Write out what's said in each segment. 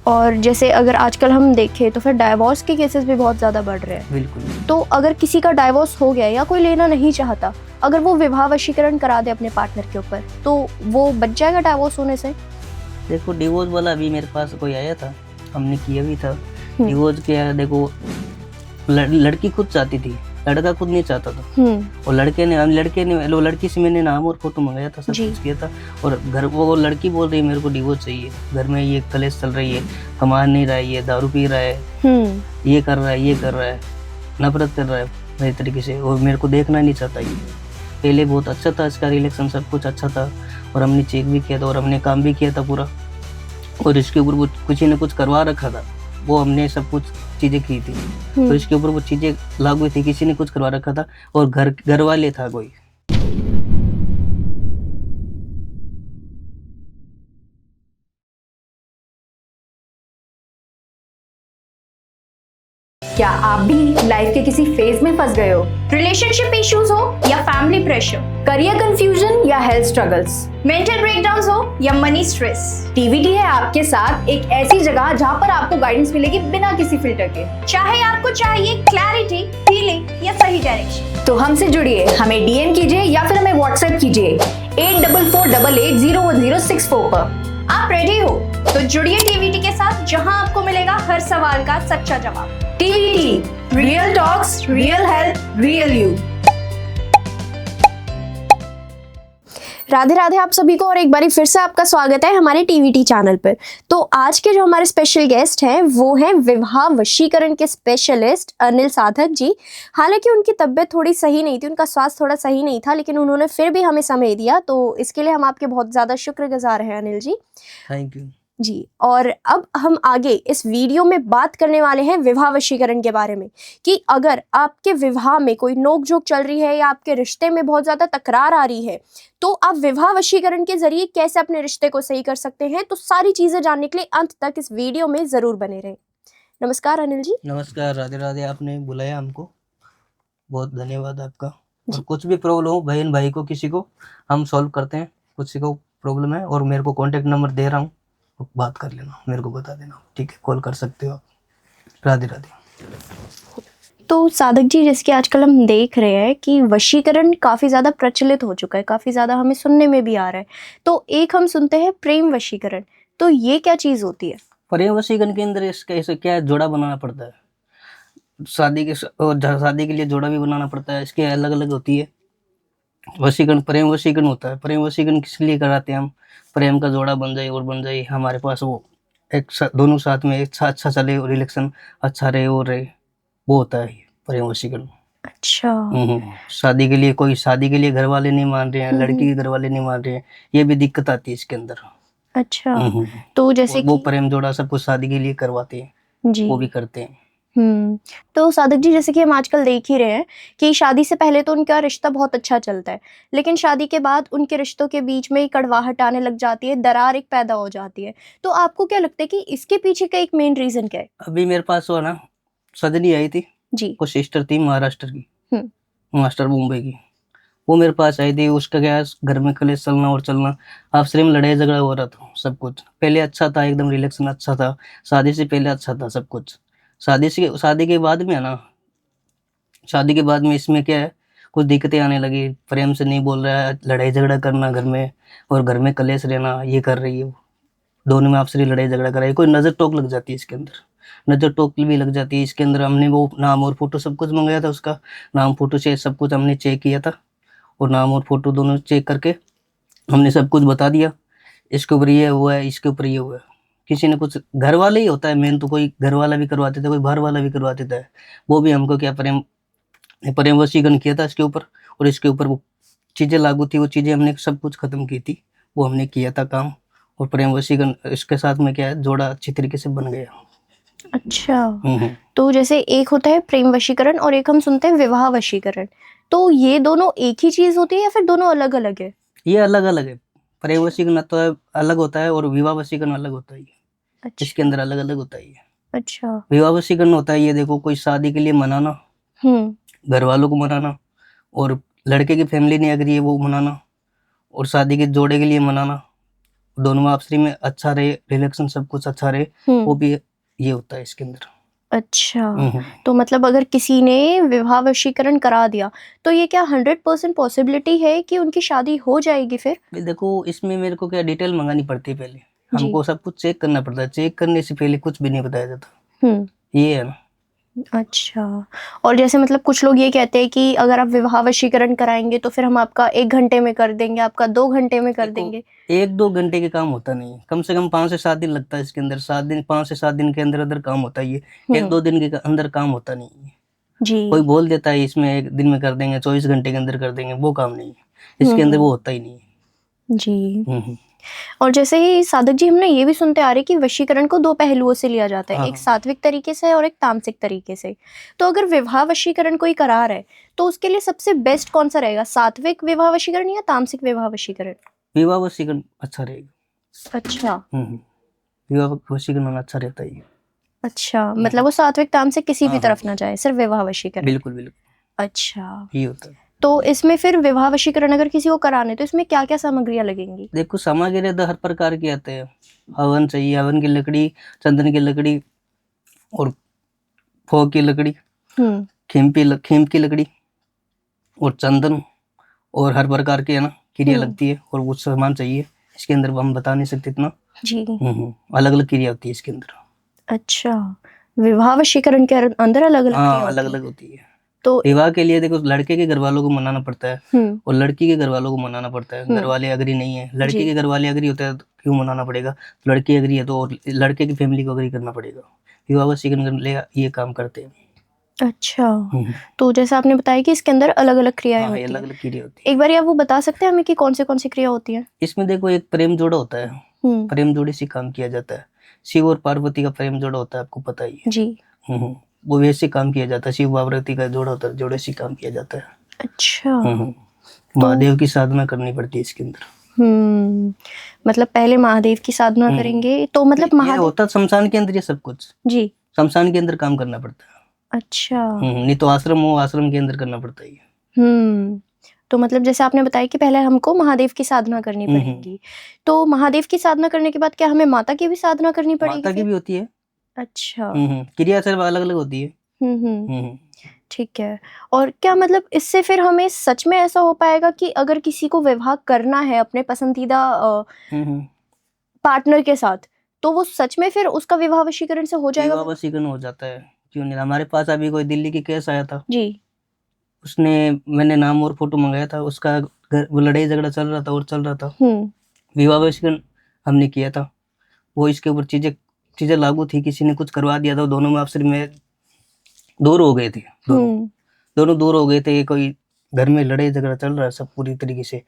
और जैसे अगर आजकल हम देखें तो फिर डाइवोर्स के केसेस भी बहुत ज़्यादा बढ़ रहे हैं। बिल्कुल। तो अगर किसी का डाइवोर्स हो गया या कोई लेना नहीं चाहता, अगर वो विवाह वशीकरण करा दे अपने पार्टनर के ऊपर, तो वो बच जाएगा डाइवोर्स होने से? देखो डिवोर्स वाला अभी मेरे पास कोई आया था, हमने किया भी था। डिवोर्स किया, देखो लड़की खुद चाहती थी, लड़का खुद नहीं चाहता था। और लड़के ने लड़की से मैंने नाम और फोटो मंगाया था, सब कुछ किया था। और घर वो लड़की बोल रही है मेरे को डिवोर्स चाहिए, घर में ये कलेश चल रही है, कमा नहीं रहा है, ये दारू पी रहा है, ये कर रहा है, नफरत कर रहा है मेरी तरीके से, और मेरे को देखना नहीं चाहता। ये पहले बहुत अच्छा था, इसका रिलेशन सब कुछ अच्छा था, और हमने चेक भी किया था और हमने काम भी किया था पूरा, और इसके ऊपर वो किसी ने कुछ करवा रखा था, वो हमने सब कुछ चीजें की थी, तो इसके ऊपर वो चीजें लागू थी, किसी ने कुछ करवा रखा था, और घर वाले था कोई। क्या आप भी लाइफ के किसी फेज में फंस गए हो? रिलेशनशिप इश्यूज हो या फैमिली प्रेशर, करियर कंफ्यूजन या हेल्थ स्ट्रगल्स, मेंटल ब्रेकडाउन्स हो या मनी स्ट्रेस, टीवीटी है आपके साथ एक ऐसी जगह जहां पर आपको गाइडेंस मिलेगी बिना किसी फिल्टर के। चाहे आपको चाहिए क्लैरिटी, हीलिंग या सही डायरेक्शन, तो हमसे जुड़िए, हमें डीएम कीजिए या फिर हमें व्हाट्सएप कीजिए 8448801064 पर। आप रेडी हो तो जुड़िए टीवीटी के साथ, जहां आपको मिलेगा हर सवाल का सच्चा जवाब। TVT, real talks, real health, real you. Radhe Radhe आप सभी को, और एक बारी फिर से आपका स्वागत है हमारे टीवीटी चैनल पर। तो आज के जो हमारे स्पेशल गेस्ट हैं वो हैं विवाह वशीकरण के स्पेशलिस्ट अनिल साधक जी। हालांकि उनकी तबीयत थोड़ी सही नहीं थी, उनका स्वास्थ्य थोड़ा सही नहीं था, लेकिन उन्होंने फिर भी हमें समय दिया, तो इसके लिए हम आपके बहुत ज़्यादा शुक्रगुजार हैं अनिल जी। थैंक यू जी। और अब हम आगे इस वीडियो में बात करने वाले हैं विवाह वशीकरण के बारे में, कि अगर आपके विवाह में कोई नोकझोंक चल रही है या आपके रिश्ते में बहुत ज़्यादा तकरार आ रही है, तो आप विवाह वशीकरण के जरिए कैसे अपने रिश्ते को सही कर सकते हैं। तो सारी चीज़ें जानने के लिए अंत तक इस वीडियो में ज़रूर बने रहें। नमस्कार अनिल जी। नमस्कार, राधे राधे। आपने बुलाया हमको, बहुत धन्यवाद आपका। और कुछ भी प्रॉब्लम हो बहन भाई को, किसी को, हम सॉल्व करते हैं। किसी को प्रॉब्लम है और मेरे को कॉन्टेक्ट नंबर दे रहा हूँ, बात कर लेना, मेरे को बता देना, ठीक है? कॉल कर सकते हो आप। राधे राधे। तो साधक जी, जैसे कि आजकल हम देख रहे हैं कि वशीकरण काफ़ी ज़्यादा प्रचलित हो चुका है, काफ़ी ज़्यादा हमें सुनने में भी आ रहा है। तो एक हम सुनते हैं प्रेम वशीकरण, तो ये क्या चीज़ होती है? प्रेम वशीकरण के अंदर इसका ऐसे क्या है, जोड़ा बनाना पड़ता है। शादी के लिए जोड़ा भी बनाना पड़ता है, इसके अलग अलग होती है। वशीकरण, प्रेम वशीकरण होता है। प्रेम वशीकरण किस लिए कराते हैं हम? प्रेम का जोड़ा बन जाए और बन जाए हमारे पास, वो दोनों साथ में एक साथ अच्छा चले, रिलेशन अच्छा रहे और रहे, वो होता है प्रेम वशीकरण। अच्छा। शादी के लिए, कोई शादी के लिए घर वाले नहीं मान रहे हैं, लड़की के घर वाले नहीं मान रहे हैं, ये भी दिक्कत आती है इसके अंदर। अच्छा। तो जैसे वो कि प्रेम जोड़ा सब कुछ शादी के लिए करवाते हैं, जी, वो भी करते हैं। तो साधक जी, जैसे कि हम आजकल देख ही रहे हैं कि शादी से पहले तो उनका रिश्ता बहुत अच्छा चलता है, लेकिन शादी के बाद उनके रिश्तों के बीच में कड़वाहट आने लग जाती है, दरार एक पैदा हो जाती है। तो आपको क्या लगता है कि इसके पीछे का एक मेन रीजन क्या है? अभी मेरे पास वो ना सजनी आई थी जी। वो सिस्टर थी महाराष्ट्र की, हम्म। मास्टर मुंबई की। वो मेरे पास आई थी, उसका क्या है, घर में कलेश चलना और चलना, आपस में लड़ाई झगड़ा हो रहा था। सब कुछ पहले अच्छा था, एकदम रिलेशन अच्छा था, शादी से पहले अच्छा था सब कुछ। शादी के बाद में है ना, शादी के बाद में इसमें क्या है, कुछ दिक्कतें आने लगी। प्रेम से नहीं बोल रहा है, लड़ाई झगड़ा करना घर में, और घर में कलेश रहना, ये कर रही है वो। दोनों में आपसे लड़ाई झगड़ा कर रही है, कोई नजर टोक लग जाती है इसके अंदर, नजर टोक भी लग जाती है इसके अंदर। हमने वो नाम और फोटो सब कुछ मंगाया था, उसका नाम फोटो से सब कुछ हमने चेक किया था, और नाम और फोटो दोनों चेक करके हमने सब कुछ बता दिया, इसके ऊपर ये हुआ है, इसके ऊपर ये हुआ है। किसी ने कुछ, घर वाले ही होता है मेन, तो कोई घर वाला भी करवा देता है, कोई बाहर वाला भी करवा देता है। वो भी हमको क्या, प्रेम प्रेम वशीकरण किया था इसके ऊपर, और इसके ऊपर वो चीजें लागू थी, वो चीजें हमने सब कुछ खत्म की थी, वो हमने किया था काम। और प्रेम वशीकरण इसके साथ में क्या है, जोड़ा अच्छी तरीके से बन गया। अच्छा। तो जैसे एक होता है प्रेम वशीकरण और एक हम सुनते हैं विवाह वशीकरण, तो ये दोनों एक ही चीज होती है या फिर दोनों अलग अलग है? ये अलग अलग है। प्रेम वशीकरण तो अलग होता है और विवाह वशीकरण अलग होता है। अच्छा। इसके अंदर अलग अलग होता है ये। अच्छा। विवाह वशीकरण होता है ये, देखो, कोई शादी के लिए मनाना, घर वालों को मनाना, और लड़के की फैमिली नहीं अगर ये वो मनाना, और शादी के जोड़े के लिए मनाना, दोनों आपसी में अच्छा रहे, रिलेशन सब कुछ अच्छा रहे, वो भी ये होता है इसके अंदर। अच्छा, तो मतलब अगर किसी ने विवाह वशीकरण करा दिया तो ये क्या 100% पॉसिबिलिटी है कि उनकी शादी हो जाएगी फिर? देखो इसमें मेरे को क्या डिटेल मंगानी पड़ती है, पहले जी। हमको सब कुछ चेक करना पड़ता है, चेक करने से पहले कुछ भी नहीं बताया जाता, हम्म। ये है ना। अच्छा, और जैसे मतलब कुछ लोग ये कहते हैं कि अगर आप विवाह वशीकरण कराएंगे तो फिर हम आपका 1 घंटे में कर देंगे, आपका 2 घंटे में कर देखो, देंगे। 1-2 घंटे के काम होता नहीं है, कम से कम 5 से 7 दिन लगता है इसके अंदर, 7 दिन 5 से 7 दिन के अंदर अंदर काम होता है ये, 1-2 दिन के अंदर काम होता नहीं है। जी। कोई बोल देता है इसमें 1 दिन में कर देंगे, 24 घंटे के अंदर कर देंगे, वो काम नहीं है इसके अंदर, वो होता ही नहीं है। जी। और जैसे ही साधक जी हमने ये भी सुनते आ रहे कि वशीकरण को 2 पहलुओं से लिया जाता है, हाँ, एक हाँ। सात्विक तरीके से और एक तामसिक तरीके से। तो अगर विवाह वशीकरण कोई करा रहा है तो उसके लिए सबसे बेस्ट कौन सा रहेगा, सात्विक विवाह वशीकरण या तामसिक विवाह वशीकरण? विवाह वशीकरण अच्छा रहेगा। अच्छा। विवाह वशीकरण होना अच्छा रहता है ये। अच्छा, मतलब वो सात्विक तामसिक किसी भी हाँ, तरफ हाँ। ना जाए, सिर्फ विवाह वशीकरण। बिल्कुल बिल्कुल अच्छा, ये होता है। तो इसमें फिर विवाह वशीकरण अगर किसी को कराने तो इसमें क्या क्या सामग्रियां लगेंगी? देखो सामग्री तो हर प्रकार की आते हैं, हवन चाहिए, हवन की लकड़ी, चंदन की लकड़ी और फोग की लकड़ी, हम्म। खीम की लकड़ी और चंदन, और हर प्रकार की है ना क्रिया लगती है, और कुछ सामान चाहिए इसके अंदर, हम बता नहीं सकते इतना। जी। अलग अलग क्रिया होती है इसके अंदर। अच्छा, विवाह वशीकरण के अंदर अलग अलग हाँ क्रिया अलग होती अलग है। होती है। तो विवाह के लिए देखो लड़के के घर वालों को मनाना पड़ता है हम्म। और लड़की के घर वालों को मनाना पड़ता है, घर वाले अग्री नहीं है, लड़के जी। के घर वाले अग्री होते हैं तो क्यों मनाना पड़ेगा, लड़की अग्री है तो और लड़के की फैमिली को अग्री करना पड़ेगा, विवाह वशीकरण करने लिए ये काम करते हैं। अच्छा, तो जैसा आपने बताया कि इसके अंदर अलग अलग क्रियाएं हाँ होती अलग हैं, अलग क्रिया होती है। एक बार आप वो बता सकते हैं हमें कि कौन सी क्रिया होती है? इसमें देखो एक प्रेम जोड़ा होता है, प्रेम जोड़े से काम किया जाता है, शिव और पार्वती का प्रेम जोड़ा होता है, आपको पता ही है। जी। वो वैसे काम किया जाता है, शिव पार्वती का जोड़ा होता है, जोड़े से काम किया जाता है। अच्छा। महादेव की साधना करनी पड़ती है इसके अंदर। मतलब पहले महादेव की साधना करेंगे तो मतलब ये महादेव होता शमशान के अंदर, ये सब कुछ जी। शमशान के अंदर काम करना पड़ता है। अच्छा। नहीं तो आश्रम हो, आश्रम के अंदर करना पड़ता है। तो मतलब जैसे आपने बताया कि पहले हमको महादेव की साधना करनी पड़ेगी, तो महादेव की साधना करने के बाद क्या हमें माता की भी साधना करनी पड़ेगी माता की फिर? भी होती है। अच्छा। क्रिया सिर्फ अलग अलग होती है। ठीक है। और क्या मतलब इससे फिर हमें सच में ऐसा हो पाएगा कि अगर किसी को विवाह करना है अपने पसंदीदा पार्टनर के साथ, तो वो सच में फिर उसका विवाह वशीकरण से हो जाएगा? विवाह वशीकरण हो जाता है, क्यों नहीं। हमारे पास अभी कोई दिल्ली की केस आया था जी। उसने, मैंने नाम और फोटो मंगाया था, उसका वो लड़ाई झगड़ा चल रहा था और चल रहा था, विवाह वशीकरण हमने किया था, वो इसके ऊपर चीजें लागू थी, किसी ने कुछ करवा दिया था, दोनों में आपस में दूर हो गए थे, दोनों दूर हो गए थे, कोई घर में लड़ाई झगड़ा चल रहा है, सब पूरी तरीके से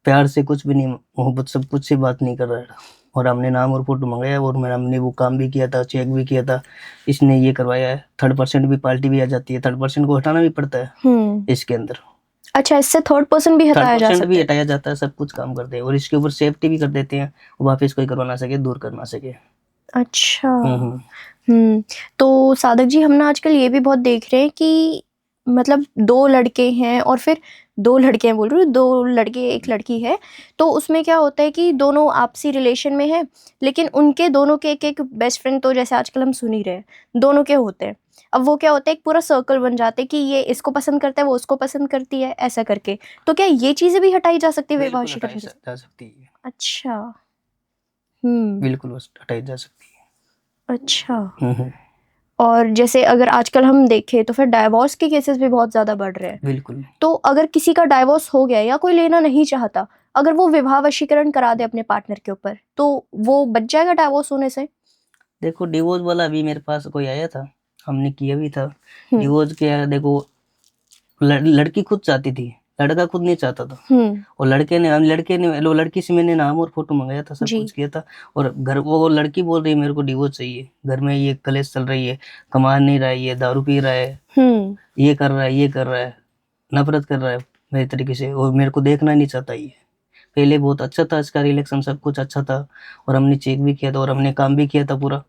प्यार से कुछ भी नहीं, मोहब्बत सब कुछ से बात नहीं कर रहा है। और हमने नाम और फोटो मंगाया और हमने वो काम भी किया था, चेक भी किया था, इसने ये करवाया है। 3rd% भी पार्टी भी आ जाती है, 3rd% को हटाना भी पड़ता है इसके अंदर। अच्छा, इससे 3rd% भी हटाया जा 3rd% सकता भी है? हटाया जाता है, सब कुछ काम करते हैं और इसके ऊपर सेफ्टी भी कर देते हैं, वापस कोई करवा ना सके, दूर कर ना सके। अच्छा। तो साधक जी हम ना आजकल ये भी बहुत देख रहे हैं कि मतलब 2 लड़के हैं और फिर 2 लड़के हैं बोल रही हूँ, 2 लड़के एक लड़की है, तो उसमें क्या होता है कि दोनों आपसी रिलेशन में हैं, लेकिन उनके दोनों के एक बेस्ट फ्रेंड, तो जैसे आजकल हम सुन ही रहे हैं, दोनों के होते हैं। अब वो क्या होता है, एक पूरा सर्कल बन जाते हैं कि ये इसको पसंद करता है, वो उसको पसंद करती है, ऐसा करके। तो क्या ये चीजें भी हटाई जा सकती है विवाह बिल्कुल हटाई वशीकरण से? जा सकती है, अच्छा। बिल्कुल हटाई जा सकती है। अच्छा। और जैसे अगर आजकल हम देखें तो फिर डाइवोर्स के केसेस भी बहुत ज़्यादा बढ़ रहे हैं। बिल्कुल। तो अगर किसी का डाइवोर्स हो गया या कोई लेना नहीं चाहता, अगर वो विवाह वशीकरण करा दे अपने पार्टनर के ऊपर, तो वो बच जाएगा डाइवोर्स होने से? देखो डिवोर्स वाला अभी मेरे पास कोई आया था, हमने किया भी था डिवोर्स। क्या देखो लड़की खुद चाहती थी, लड़का खुद नहीं चाहता था, और लड़की से मैंने नाम और फोटो मंगाया था, सब कुछ किया था, और वो लड़की बोल रही है मेरे को डिवोर्स चाहिए, घर में ये कलेश चल रही है, कमा नहीं रहा है, ये दारू पी रहा है, ये कर रहा है, नफरत कर रहा है मेरे तरीके से, और मेरे को देखना नहीं चाहता। ये पहले बहुत अच्छा था, इसका रिलेशन सब कुछ अच्छा था, और हमने चेक भी किया था और हमने काम भी किया था पूरा,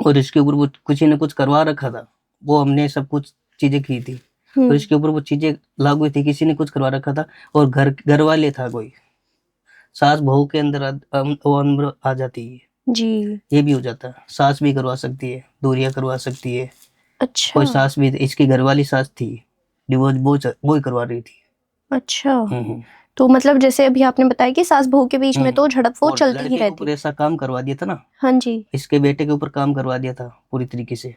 और इसके ऊपर वो किसी ने कुछ करवा रखा था, वो हमने सब कुछ चीजें की थी, और इसके ऊपर वो चीजें लागू थी, किसी ने कुछ करवा रखा था, और घर वाले था कोई, सास बहू के अंदर वो अंदर आ जाती है, जी। ये भी हो जाता है। सास भी करवा सकती है, दूरियां करवा सकती है। अच्छा। कोई सास भी, इसकी घरवाली सास थी, डिवोर्स वो ही करवा रही थी। अच्छा। हम्म। तो मतलब जैसे अभी आपने बताया कि सास बहू के बीच में तो झड़प वो और चलती ही लड़के के रहती। ऊपर ऐसा काम करवा दिया था ना, हाँ जी। इसके बेटे के ऊपर काम करवा दिया था पूरी तरीके से,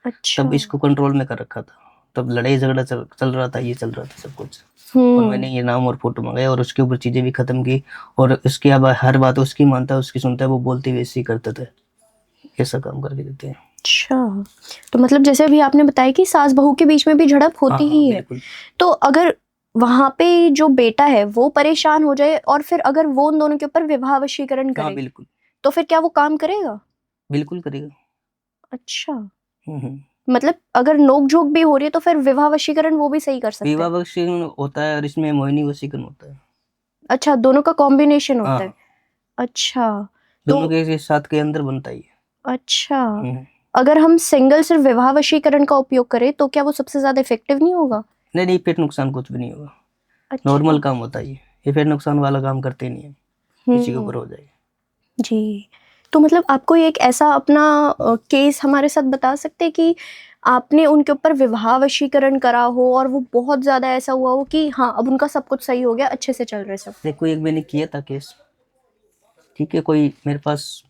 अच्छा। तब इसको कंट्रोल में कर रखा था। तब लड़ाई झगड़ा चल रहा था, ये चल रहा था सब कुछ। और मैंने ये नाम और फोटो मंगाया और उसके ऊपर चीजें भी खत्म की। और उसके अब हर बात उसकी मानता है, उसकी सुनता है, वो बोलती वैसे ही करते थे। ऐसा काम करके देते हैं। अच्छा। तो मतलब जैसे अभी आपने बताया कि सास बहू के बीच में भी झड़प होती हाँ, ही है, बिल्कुल। तो अगर वहां पे जो बेटा है वो परेशान हो जाए और फिर अगर वो उन दोनों के ऊपर विवाह वशीकरण हाँ, करे बिल्कुल तो फिर क्या वो काम करेगा? बिल्कुल करेगा। अच्छा। हम्म। मतलब अगर नोक झोंक भी हो रही है तो फिर विवाह वशीकरण वो भी सही कर सकते विवाह हैं? वशीकरण होता है और इसमें मोहिनी वशीकरण होता है। अच्छा, दोनों का कॉम्बिनेशन होता है। हाँ, अच्छा। दोनों तो के साथ के अंदर बनता ही है। अच्छा, हम्म। अगर हम सिंगल सिर्फ विवाह वशीकरण का उपयोग करें तो क्या वो सबसे ज्यादा इफेक्टिव नहीं होगा? नहीं नहीं, पेट नुकसान कुछ भी नहीं होगा। अच्छा। नॉर्मल काम होता है ये पेट नुकसान वाला काम करते नहीं है। किसी के ऊपर हो जाए। जी। तो मतलब आपको एक ऐसा अपना केस हमारे साथ बता सकते हैं कि आपने उनके ऊपर विवाह वशीकरण करा हो और वो बहुत ज़्यादा ऐसा हुआ हो कि हाँ, अब उनका सब कुछ सही हो गया, अच्छे से चल रहे सब? देखो, एक मैंने किया था केस। ठीक है, कोई मेरे पास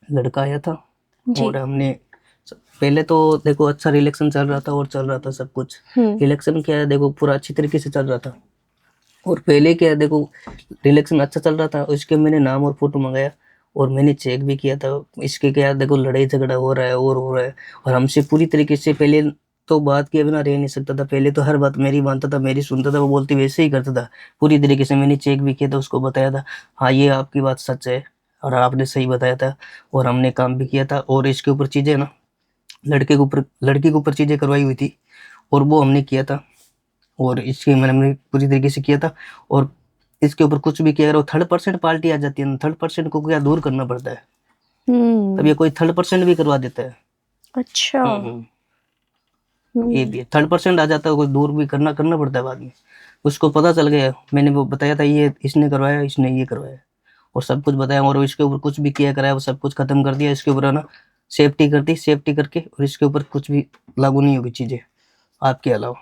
लड़का आया था जी। और हमने पहले तो देखो अच्छा रिलेक्शन चल रहा था और चल रहा था सब कुछ। रिलेक्शन क्या है, देखो पूरा अच्छी तरीके से चल रहा था। और पहले क्या है, देखो रिलेक्शन अच्छा चल रहा था, उसके मैंने नाम और फोटो मंगाया और मैंने चेक भी किया था। इसके क्या है, देखो लड़ाई झगड़ा हो रहा है और हो रहा है, और हमसे पूरी तरीके से पहले तो बात किए बिना रह नहीं सकता था। पहले तो हर बात मेरी मानता था, मेरी सुनता था, वो बोलती वैसे ही करता था पूरी तरीके से। मैंने चेक भी किया था, उसको बताया था हाँ ये आपकी बात सच है और आपने सही बताया था, और हमने काम भी किया था। और इसके ऊपर चीजें ना, लड़के के ऊपर चीजें करवाई हुई थी और वो हमने किया था। और इसके हमने पूरी तरीके से किया था। और इसके ऊपर कुछ भी किया, अगर वो 3rd पर्सन पार्टी आ जाती है ना, 3rd पर्सन को क्या दूर करना पड़ता है, तब ये कोई 3rd पर्सन भी करवा देता है। अच्छा। ये भी 3rd पर्सन आ जाता है, कोई दूर भी करना करना पड़ता है बाद में। उसको पता चल गया, मैंने वो बताया था ये इसने करवाया, इसने ये करवाया और सब कुछ बताया। और इसके ऊपर कुछ भी किया कराया, वो सब कुछ खत्म कर दिया। इसके ऊपर है ना सेफ्टी कर दी, सेफ्टी करके, और इसके ऊपर कुछ भी लागू नहीं होगी चीजें आपके अलावा।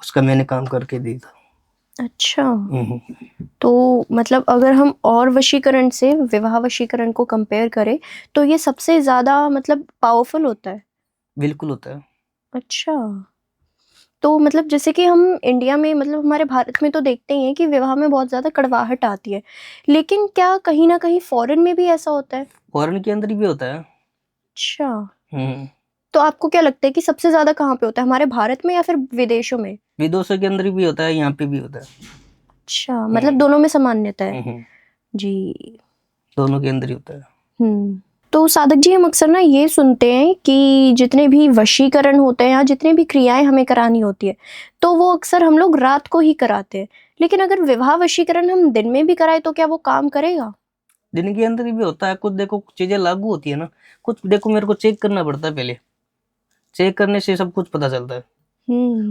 उसका मैंने काम करके दी था। अच्छा। तो मतलब अगर हम और वशीकरण से विवाह वशीकरण को कंपेयर करें तो ये सबसे ज़्यादा मतलब पावरफुल होता है? बिल्कुल होता है। अच्छा। तो मतलब जैसे कि हम इंडिया में मतलब हमारे भारत में तो देखते ही हैं कि विवाह में बहुत ज़्यादा कड़वाहट आती है, लेकिन क्या कहीं ना कहीं फॉरेन में भी ऐसा होता है? फॉरेन के अंदर भी होता है। अच्छा। हम्म। तो आपको क्या लगता है कि सबसे ज़्यादा कहाँ पे होता है, हमारे भारत में या फिर विदेशों में? विदेशों के अंदर भी होता है, यहाँ पे भी होता है। अच्छा, मतलब दोनों में सामान्यता है। हम्म। जी। दोनों के अंदर ही होता है। तो साधक जी, हम अक्सर ना ये सुनते हैं कि जितने भी वशीकरण होते हैं या जितने भी क्रियाएं हमें करानी होती है तो वो अक्सर हम लोग रात को ही कराते हैं, लेकिन अगर विवाह वशीकरण हम दिन में भी कराए तो क्या वो काम करेगा? दिन के अंदर भी होता है कुछ। देखो चीजें लागू होती है ना, कुछ देखो मेरे को चेक करना पड़ता है पहले। चेक करने से सब कुछ पता चलता है।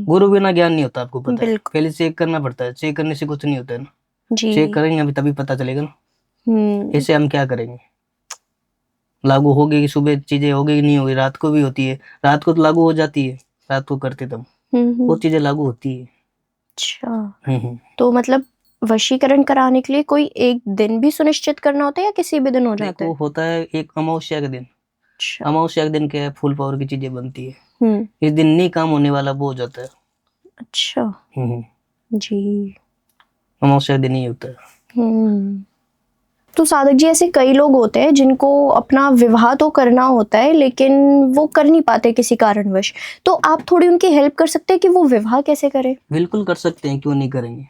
गुरु बिना ज्ञान नहीं होता, आपको पता है। बिल्कुल। पहले चेक करना पड़ता है, चेक करने से कुछ नहीं होता है ना। जी। चेक करेंगे अभी तभी पता चलेगा ना। हम्म। ऐसे हम क्या करेंगे, लागू होगी कि सुबह चीजें होगी कि नहीं होगी, रात को भी होती है। रात को तो लागू हो जाती है, रात को करते तब वो चीजें लागू होती है। अच्छा। तो मतलब वशीकरण कराने के लिए कोई एक दिन भी सुनिश्चित करना होता है या किसी भी दिन हो जाता देखो है? होता है एक अमावस्या के दिन। अच्छा। अमावस्या के दिन क्या है, फुल पावर की चीजें बनती है। हम्म। इस दिन नहीं काम होने वाला वो हो जाता है। अच्छा। हम्म। जी। अमावस्या के दिन ही होता है। हम्म। तो साधक जी, ऐसे कई लोग होते हैं जिनको अपना विवाह तो करना होता है लेकिन वो कर नहीं पाते किसी कारणवश, तो आप थोड़ी उनकी हेल्प कर सकते हैं कि वो विवाह कैसे करें? बिल्कुल कर सकते हैं, क्यों नहीं करेंगे।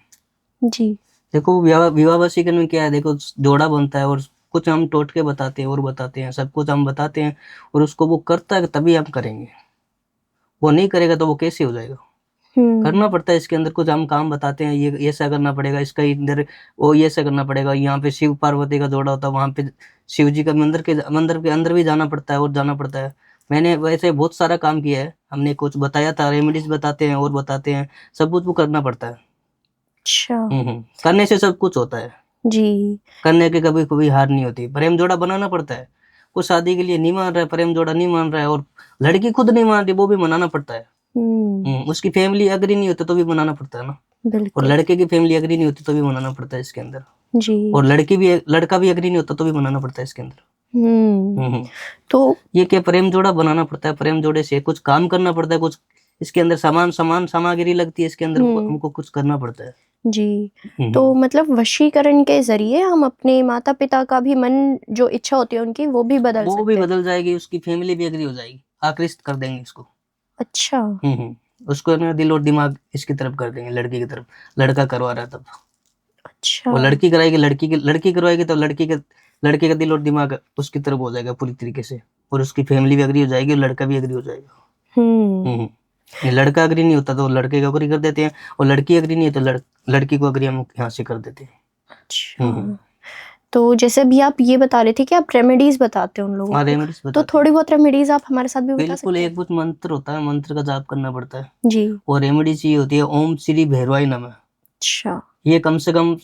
जी। देखो विवाह वशीकरण में क्या है, देखो जोड़ा बनता है और कुछ हम टोटके बताते हैं और बताते हैं, सब कुछ हम बताते हैं, और उसको वो करता है तभी हम करेंगे। वो नहीं करेगा तो वो कैसे हो जाएगा। करना पड़ता है इसके अंदर, कुछ हम काम बताते हैं, ये ऐसा करना पड़ेगा, इसका इधर वो ये ऐसा करना पड़ेगा। यहाँ पे शिव पार्वती का जोड़ा होता है, वहां पे शिव जी का मंदिर के अंदर भी जाना पड़ता है और जाना पड़ता है। मैंने वैसे बहुत सारा काम किया है, हमने कुछ बताया था, रेमेडीज बताते हैं और बताते हैं, सब कुछ वो करना पड़ता है। अच्छा। करने से सब कुछ होता है। जी। करने के कभी कभी हार नहीं होती, प्रेम जोड़ा बनाना पड़ता है। वो शादी के लिए नहीं मान रहा है, प्रेम जोड़ा नहीं मान रहा है, और लड़की खुद नहीं मान रही, वो भी मनाना पड़ता है। उसकी फैमिली अग्री नहीं होती तो भी मनाना पड़ता है ना, और बिल्कुल। लड़के की फैमिली अग्री नहीं होती तो भी मनाना पड़ता है इसके अंदर, जी। और लड़का भी अग्री नहीं होता तो भी मनाना पड़ता है इसके अंदर। हम्म। तो ये क्या प्रेम जोड़ा बनाना पड़ता है, प्रेम जोड़े से कुछ काम करना पड़ता है, कुछ इसके अंदर सामान सामग्री लगती है इसके अंदर, हमको कुछ करना पड़ता है। जी। तो मतलब वशीकरण के ज़रिए हम अपने माता-पिता का भी मन, जो इच्छा होती है उनकी, वो भी बदल वो सकते भी हैं। बदल जाएगी, उसकी फैमिली भी एग्री हो जाएगी, आकृष्ट कर देंगे इसको। अच्छा। उसको ना दिल और दिमाग इसकी तरफ कर देंगे, लड़की की तरफ। लड़का करवा रहा है तब, अच्छा। वो लड़की कराएगी, लड़की करवाएगी तो लड़के का दिल और दिमाग उसकी तरफ हो जाएगा पूरी तरीके से, और उसकी फैमिली भी एग्री हो जाएगी और लड़का भी एग्री हो जाएगा। हम्म। ये लड़का एग्री नहीं होता तो लड़के को एग्री कर देते हैं, और लड़की एग्री नहीं है तो लड़की को एग्री हम यहाँ से कर देते हैं। अच्छा। तो जैसे अभी आप ये बता रहे थे कि आप रेमेडीज बताते हैं उन लोगों हाँ, को, रेमेडीज तो बताते हैं। थोड़ी बहुत रेमेडीज आप हमारे साथ भी बता बिल्कुल, सकते एक कुछ मंत्र होता है, मंत्र का जाप करना पड़ता है, हैं? जी। और रेमेडीज ये होती है ओम श्री भैरवाय नमः। अच्छा। ये कम से कम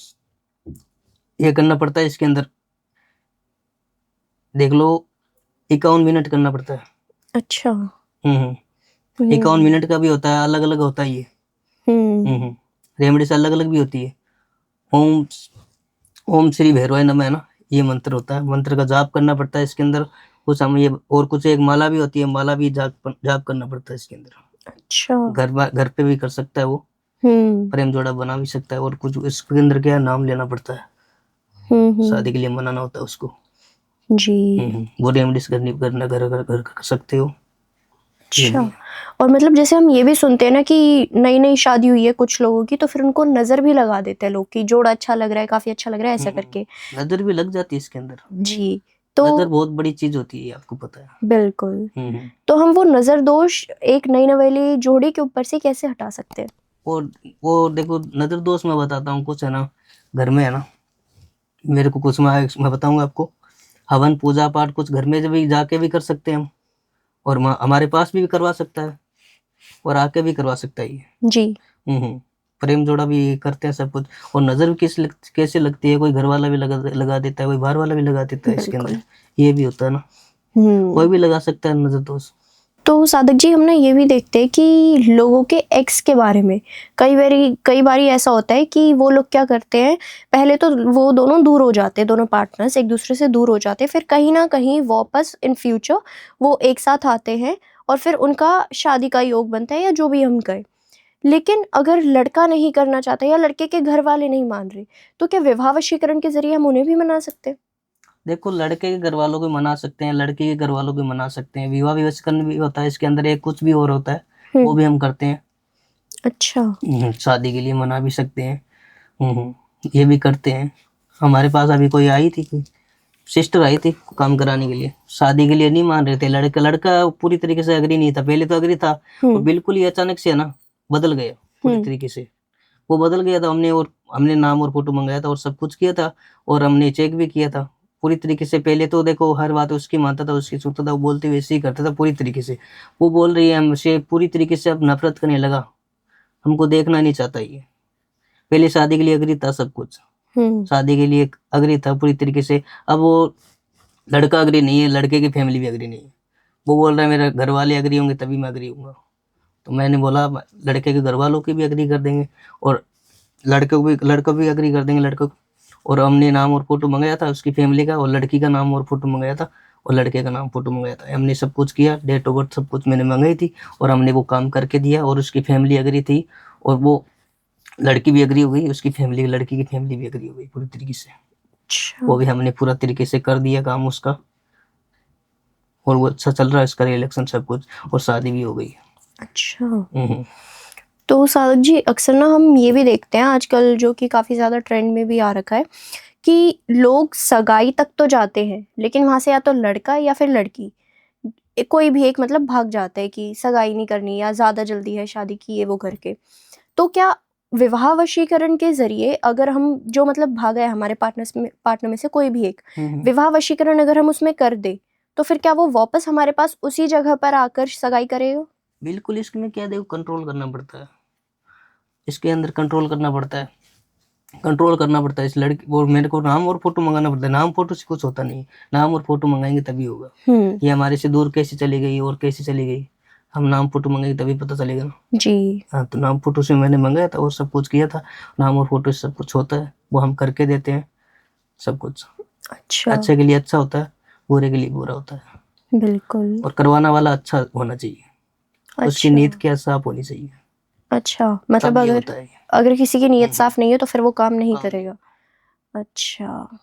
ये करना पड़ता है इसके अंदर, देख लो 51 मिनट करना पड़ता है। अच्छा। 51 मिनट का भी होता है, अलग अलग होता है ये। रेमेडीज अलग अलग भी होती है। ओम ओम श्री भैरवाय नमः है ना, ये मंत्र होता है, मंत्र का जाप करना पड़ता है इसके अंदर। कुछ हम ये, और कुछ एक माला भी होती है, माला भी जाप करना पड़ता है इसके अंदर। अच्छा। घर पे भी कर सकता है वो, प्रेम जोड़ा बना भी सकता है, और कुछ इसके अंदर क्या नाम लेना पड़ता है, शादी के लिए मनाना होता है उसको। जी। वो रेमेडीज करना घर कर सकते हो। अच्छा। और मतलब जैसे हम ये भी सुनते हैं ना कि नई नई शादी हुई है कुछ लोगों की, तो फिर उनको नजर भी लगा देते हैं लोग कि जोड़ा अच्छा लग रहा है, काफी अच्छा लग रहा है, ऐसा करके। नजर भी लग जाती है इसके अंदर। जी। तो नजर बहुत बड़ी चीज होती है, आपको पता है। बिल्कुल। तो हम वो नजर दोष एक नई नवेली जोड़ी के ऊपर से कैसे हटा सकते हैं? और वो देखो, नजर दोष मैं बताता हूँ कुछ, है ना, घर में है ना, मेरे को कुछ मैं बताऊंगा आपको। हवन पूजा पाठ कुछ घर में भी जाके भी कर सकते हैं हम, और हमारे पास भी करवा सकता है, और आके भी करवा सकता है ये। जी। प्रेम जोड़ा भी करते हैं सब कुछ। और नजर भी कैसे लगती है, कोई घर वाला भी लगा देता है, कोई बाहर वाला भी लगा देता है इसके अंदर, ये भी होता है ना। कोई भी लगा सकता है नजर दोष। तो साधक जी, हम ना ये भी देखते हैं कि लोगों के एक्स के बारे में कई बारी ऐसा होता है कि वो लोग क्या करते हैं, पहले तो वो दोनों दूर हो जाते हैं, दोनों पार्टनर्स एक दूसरे से दूर हो जाते हैं, फिर कहीं ना कहीं वापस इन फ्यूचर वो एक साथ आते हैं, और फिर उनका शादी का योग बनता है, या जो भी हम कहें। लेकिन अगर लड़का नहीं करना चाहता या लड़के के घर वाले नहीं मान रहे, तो क्या विवाह वशीकरण के जरिए हम उन्हें भी मना सकते हैं? देखो, लड़के के घर वालों को मना सकते हैं, लड़की के घर वालों को मना सकते हैं। विवाह विवस्करण भी होता है इसके अंदर, एक कुछ भी और होता है, वो भी हम करते हैं। अच्छा। शादी के लिए मना भी सकते हैं, ये भी करते हैं। हमारे पास अभी कोई आई थी, कोई सिस्टर आई थी काम कराने के लिए, शादी के लिए नहीं मान रहे थे। लड़का पूरी तरीके से अग्री नहीं था, पहले तो अग्री था, और बिल्कुल ही अचानक से है ना बदल गया पूरी तरीके से। वो बदल गया था, हमने नाम और फोटो मंगाया था और सब कुछ किया था, और हमने चेक भी किया था पूरी तरीके से। पहले तो देखो हर बात उसकी मानता था, उसकी सुनता था, वो बोलते वैसे ही करता था पूरी तरीके से। वो बोल रही है हमसे पूरी तरीके से, अब नफरत करने लगा, हमको देखना नहीं चाहता ये। पहले शादी के लिए अग्री था सब कुछ, शादी के लिए अग्री था पूरी तरीके से। अब वो लड़का अग्री नहीं है, लड़के की फैमिली भी अग्री नहीं है। वो बोल रहा है मेरे घर वाले अग्री होंगे तभी मैं अग्री हूँगा। तो मैंने बोला लड़के के घर वालों की भी अग्री कर देंगे, और लड़का भी अग्री कर देंगे लड़कों को। और हमने नाम और फोटो मंगाया था उसकी फैमिली का, और लड़की का नाम और फोटो मंगाया था, और लड़के का नाम फोटो मंगाया था। हमने सब कुछ किया, डेट ऑफ बर्थ सब कुछ मैंने मंगाई थी, और हमने वो काम करके दिया, और उसकी फैमिली अग्री थी, और वो लड़की भी अग्री हो गई, उसकी फैमिली, लड़की की फैमिली भी अग्री हो गई पूरी तरीके से। वो भी हमने पूरा तरीके से कर दिया काम उसका, और वो अच्छा चल रहा है इसका रिलेशन सब कुछ, और शादी भी हो गई। अच्छा। तो साधक जी, अक्सर ना हम ये भी देखते हैं आजकल, जो कि काफ़ी ज़्यादा ट्रेंड में भी आ रखा है, कि लोग सगाई तक तो जाते हैं, लेकिन वहाँ से या तो लड़का या फिर लड़की कोई भी एक मतलब भाग जाता है कि सगाई नहीं करनी, या ज़्यादा जल्दी है शादी की, ये वो करके। तो क्या विवाह वशीकरण के जरिए अगर हम जो मतलब भागा है हमारे पार्टनर में से कोई भी एक, विवाह वशीकरण अगर हम उसमें कर दे, तो फिर क्या वो वापस हमारे पास उसी जगह पर आकर सगाई करेगा? बिल्कुल, इसमें क्या देखो कंट्रोल करना पड़ता है, इसके अंदर कंट्रोल करना पड़ता है। कंट्रोल करना पड़ता है इस लड़की, और मेरे को नाम और फोटो मंगाना पड़ता है। नाम फोटो से कुछ होता नहीं, नाम और फोटो मंगाएंगे तभी होगा। ये हमारे से दूर कैसे चली गई और कैसे चली गई, हम नाम फोटो मंगाएंगे तभी पता चलेगा ना। जी। हाँ, तो नाम फोटो से मैंने मंगाया था और सब कुछ किया था। नाम और फोटो से सब कुछ होता है, वो हम करके देते हैं सब कुछ। अच्छा। अच्छे के लिए अच्छा होता है, बुरे के लिए बुरा होता है। बिल्कुल। और करवाना वाला अच्छा होना चाहिए, उसकी अच्छा। नीयत क्या साफ होनी चाहिए, अच्छा, मतलब तब ये अगर होता है। अगर किसी की नीयत हम्म, साफ नहीं है तो फिर वो काम नहीं काम नहीं। करेगा। अच्छा।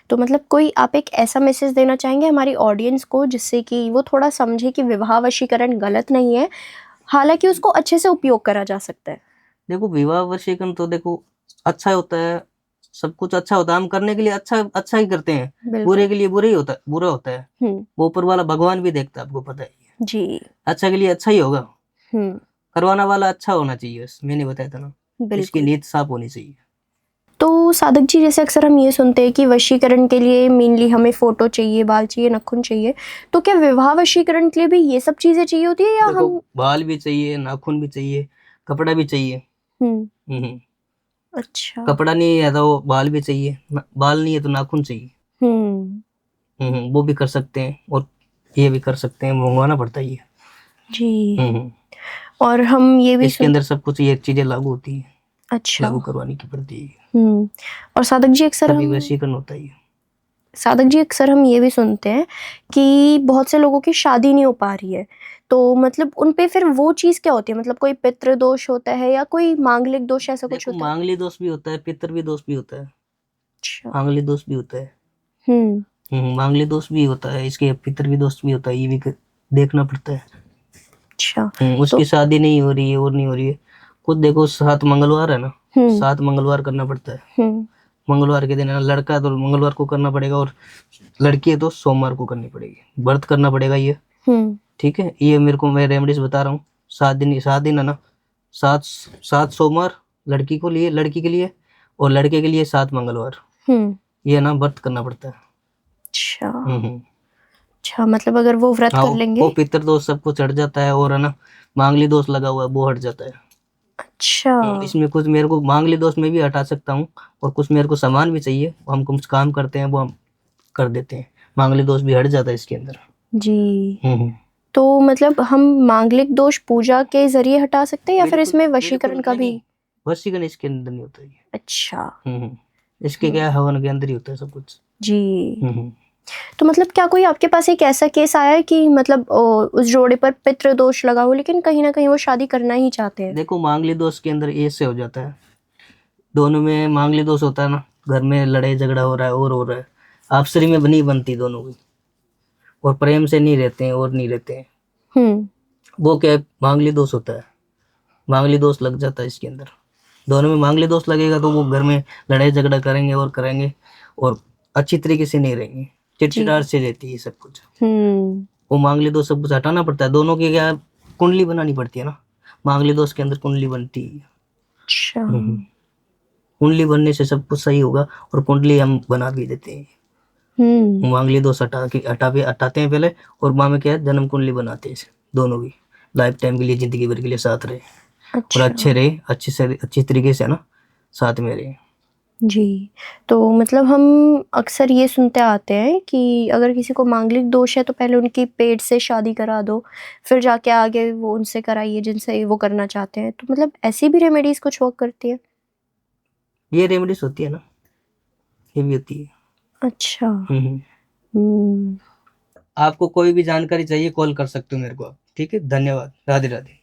तो मतलब कोई आप एक ऐसा मैसेज देना चाहेंगे हमारी ऑडियंस को जिससे कि वो थोड़ा समझे कि विवाह वशीकरण गलत नहीं है, हालांकि उसको अच्छे से उपयोग करा जा सकता है। देखो विवाह वशीकरण तो देखो अच्छा होता है, सब कुछ अच्छा होता है, हम करने के लिए अच्छा अच्छा ही करते हैं, बिल्कुल। बुरे के लिए बुरा ही होता है, बुरा होता है। हम्म। वो ऊपर वाला भगवान भी देखता है, आपको पता ही है। जी। अच्छा के लिए अच्छा ही होगा, हम्म। करवाना वाला अच्छा होना चाहिए, बस मैंने बताया था ना, इसकी बिल्कुल। नीयत साफ होनी चाहिए। तो साधक जी, जैसे अक्सर हम ये सुनते हैं कि वशीकरण के लिए मेनली हमें फोटो चाहिए, बाल चाहिए, नाखून चाहिए, तो क्या विवाह वशीकरण के लिए भी ये सब चीजें चाहिए होती है या देखो हम? बाल भी चाहिए, नाखून भी चाहिए, कपड़ा भी चाहिए। हम्म। हम्म, अच्छा। कपड़ा नहीं है तो बाल भी चाहिए, बाल नहीं है तो नाखून चाहिए। हम्म। वो भी कर सकते हैं और ये भी कर सकते हैं, मंगवाना पड़ता है ये। जी। हम्म, और हम ये भी इसके अंदर सब कुछ ये चीजें लागू होती है, अच्छा। लागू करवाने की पड़ती है, और साधक जी अक्सर तभी हम वशीकरण होता है। ये भी सुनते हैं कि बहुत से लोगों की शादी नहीं हो पा रही है, तो मतलब उन पे फिर वो चीज़ क्या होती है, मतलब कोई पितृ दोष होता है या कोई मांगलिक दोष, ऐसा कुछ देखो होता है? मांगली दोष भी होता है, पितर भी दोष भी होता है, अच्छा। मांगली दोष भी होता है। हम्म। मांगली दोष भी होता है, इसके पितर भी दोष भी होता है, ये भी देखना पड़ता है। अच्छा। तो उसकी शादी नहीं हो रही है और नहीं हो रही है, खुद देखो 7 मंगलवार है ना, 7 मंगलवार करना पड़ता है। हम्म। मंगलवार के दिन है ना, लड़का है तो मंगलवार को करना पड़ेगा, और लड़की है तो सोमवार को करनी पड़ेगी, व्रत करना पड़ेगा ये। हम्म। ठीक है, ये मेरे को मैं रेमेडीज बता रहा हूँ। 7 दिन है ना, 7 सोमवार लड़की को लिए, लड़की के लिए, और लड़के के लिए 7 मंगलवार, ये ना व्रत करना पड़ता है। अच्छा। हम्म। अच्छा, मतलब अगर वो व्रत हाँ, कर वो लेंगे। पितर दोष सब कुछ हट जाता है, और है ना मांगली दोष लगा हुआ है वो हट जाता है। अच्छा। इसमें कुछ मेरे को मांगली दोष में भी हटा सकता हूँ, और कुछ मेरे को सामान भी चाहिए, हम कुछ काम करते हैं वो हम कर देते हैं, मांगली दोष भी हट जाता है इसके अंदर। जी। हम्म। तो मतलब हम मांगलिक दोष पूजा के जरिए हटा सकते हैं या फिर इसमें वशीकरण का भी? वशीकरण इसके अंदर नहीं होता है। अच्छा। इसके क्या है, हवन के अंदर ही होता है सब कुछ। जी। तो मतलब क्या कोई आपके पास एक ऐसा केस आया है कि मतलब उस जोड़े पर पितृ दोष लगा हो लेकिन कहीं ना कहीं वो शादी करना ही चाहते हैं? देखो मांगली दोष के अंदर ऐसे हो जाता है, दोनों में मांगली दोष होता है ना, घर में लड़ाई झगड़ा हो रहा है और हो रहा है, आपसरी में नहीं बनती दोनों की, और प्रेम से नहीं रहते हैं और नहीं रहते हैं, वो क्या है, मांगली दोष होता है, मांगली दोष लग जाता है इसके अंदर। दोनों में मांगली दोष लगेगा तो वो घर में लड़ाई झगड़ा करेंगे और करेंगे, और अच्छी तरीके से नहीं रहेंगे, चिड़चिड़ाहट से रहती है सब कुछ। वो मांगली दोष सब कुछ हटाना पड़ता है, दोनों की क्या कुंडली बनानी पड़ती है ना, मांगली दोष के अंदर कुंडली बनती है। अच्छा। कुंडली बनने से सब कुछ सही होगा, और कुंडली हम बना भी देते हैं। मांगली दोष हटाते हैं पहले, और माँ में क्या है, जन्म कुंडली बनाते हैं, दोनों की लाइफ टाइम के लिए, जिंदगी भर के लिए साथ रहे, और अच्छे रहे, अच्छी तरीके से ना साथ में रहे। जी। तो मतलब हम अक्सर ये सुनते आते हैं कि अगर किसी को मांगलिक दोष है तो पहले उनकी पेट से शादी करा दो, फिर जाके आगे वो उनसे कराइए जिनसे वो करना चाहते हैं, तो मतलब ऐसी भी रेमेडीज कुछ वर्क करती है? ये रेमेडीज होती है ना, ये भी होती है। अच्छा। आपको कोई भी जानकारी चाहिए कॉल कर सकते हो मेरे को आप, ठीक है, धन्यवाद, राधे राधे।